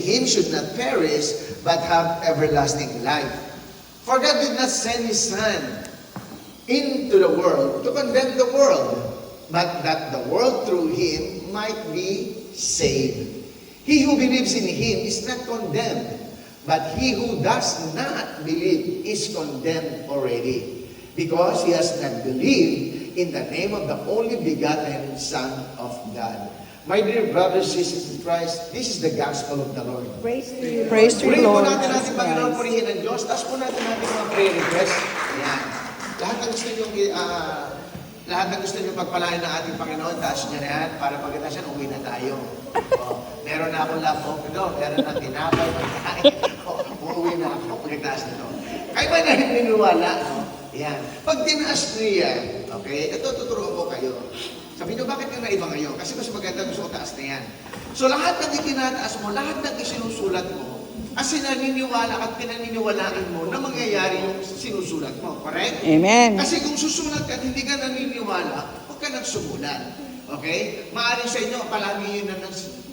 him should not perish, but have everlasting life. For God did not send his Son into the world to condemn the world, but that the world through him might be saved. He who believes in him is not condemned, but he who does not believe is condemned already, because he has not believed in the name of the only begotten Son of God. My dear brothers and sisters in Christ, this is the gospel of the Lord. Praise to you. Praise to you, Purihin po Lord natin Jesus Panginoon, Christ. purihin ng Diyos. Taas po natin mga prayer request. Ayan. Lahat ng gusto nyo, lahat ng gusto nyo pagpalain ng ating Panginoon, taas nyo na yan, para pagkatapos yan, uwi na tayo. Meron na akong laptop ito, meron na tinapay, pagkain. Uuwi na ako pagkatapos nito. Kayo ba na naniniwala? Yan. Pag tinaas nyo yan, okay, ito tuturuan ko kayo. Sabi nyo, bakit yung naiba ngayon? Kasi mas maganda gusto ko taas na yan. So lahat ng itinataas mo, lahat ng isinusulat mo, kasi naniniwala at pinaniniwalaan mo na mangyayari yung sinusulat mo. Correct? Amen. Kasi kung susulat ka at hindi ka naniniwala, huwag ka nang sumulat. Okay? Maaari sa inyo, palagi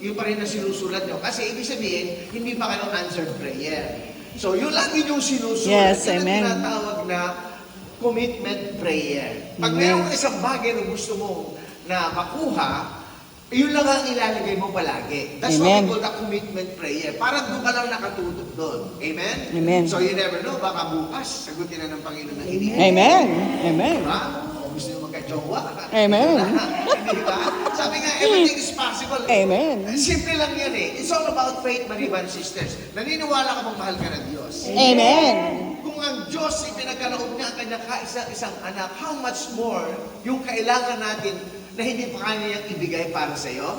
yun pa rin na sinusulat nyo. Kasi ibig sabihin, hindi pa kayo answered prayer. So yun lang yung sinusulat. Yes, yan amen. ang tinatawag na commitment prayer. Pag Amen. mayroong isang bagay na gusto mo na makuha, yun lang ang ilalagay mo palagi. That's Amen. what we call the commitment prayer. Parang doon ka lang nakatutok doon. Amen? Amen. So you never know, baka bukas, sagutin na ng Panginoon na hindi. Amen. Amen. Diba? O gusto nyo magka-jowa. Amen. Hindi ba? Sabi nga, everything is possible. Amen. Simple lang yan eh. It's all about faith, my brothers and sisters. Naniniwala ka bang mahal ka ng Diyos? Amen. Kung ang Diyos ipinagkaloob niya ang kanyang kaisa-isang anak, how much more yung kailangan natin na hindi pa kanya niyang ibigay para sa iyo?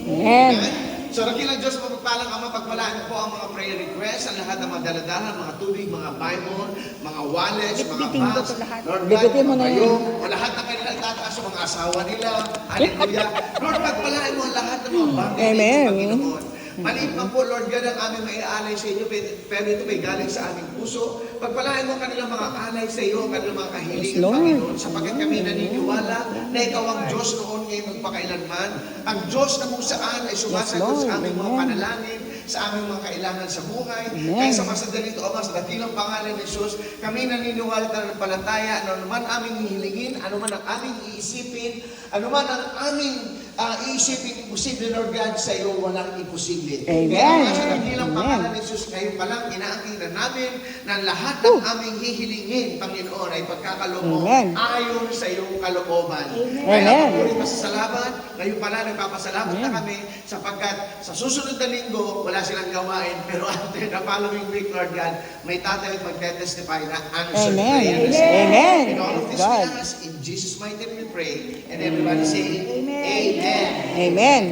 Amen. So, nakilang Diyos, mapagpalang Ama, pagpalaan po ang mga prayer requests, ang lahat ng mga daladahan, mga tubig, mga Bible, mga wallets, mga Bitbitin ko bags, to lahat. Lord God, Bitbitin mo mga na bayo, yun. o lahat ng kanilang tataas sa mga asawa nila. Hallelujah. Lord, pagpalaan mo ang lahat ng mga bagay Amen. nito, Panginoon. Maliit man po, Lord God, ang aming maiaalay sa inyo, pero ito may galing sa aming puso. Pagpalain mo kanilang mga alay sa iyo, kanilang mga kahilingan, Yes, Lord. Panginoon, sapagkat kami naniniwala na ikaw ang Diyos noon ngayon magpakailanman. Ang Diyos na kung saan ay sumasagot Yes, Lord. sa aming mga Amen. panalangin, sa aming mga kailangan sa buhay. Amen. Kaya sa masadalito, Ama, sa dakilang pangalan ni Jesus, kami naniniwala na palataya, ano naman aming hihilingin, ano man ang aming iisipin, ano man ang aming iisipin imposible, Lord God, sa iyo walang imposible. Amen. Kaya sa dakilang Amen. pangalan ni Jesus, ngayon pa lang inaangkin na namin na lahat ng aming hihilingin, Panginoon, ay pagkakaloob mo Amen. ayon sa iyong kalooban. Amen. Kaya puri pasasalamat, ngayon pala nagpapasalamat na kami sapagkat sa susunod na linggo, wala silang gawain, pero after the following week, Lord God, may tatay magte-testify na answered Amen. prayer. Amen. In all of this God. we ask, in Jesus' mighty name we pray, and everybody say, Amen. Amen. Amen.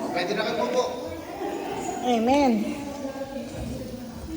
O, pwede na kayo po. Amen.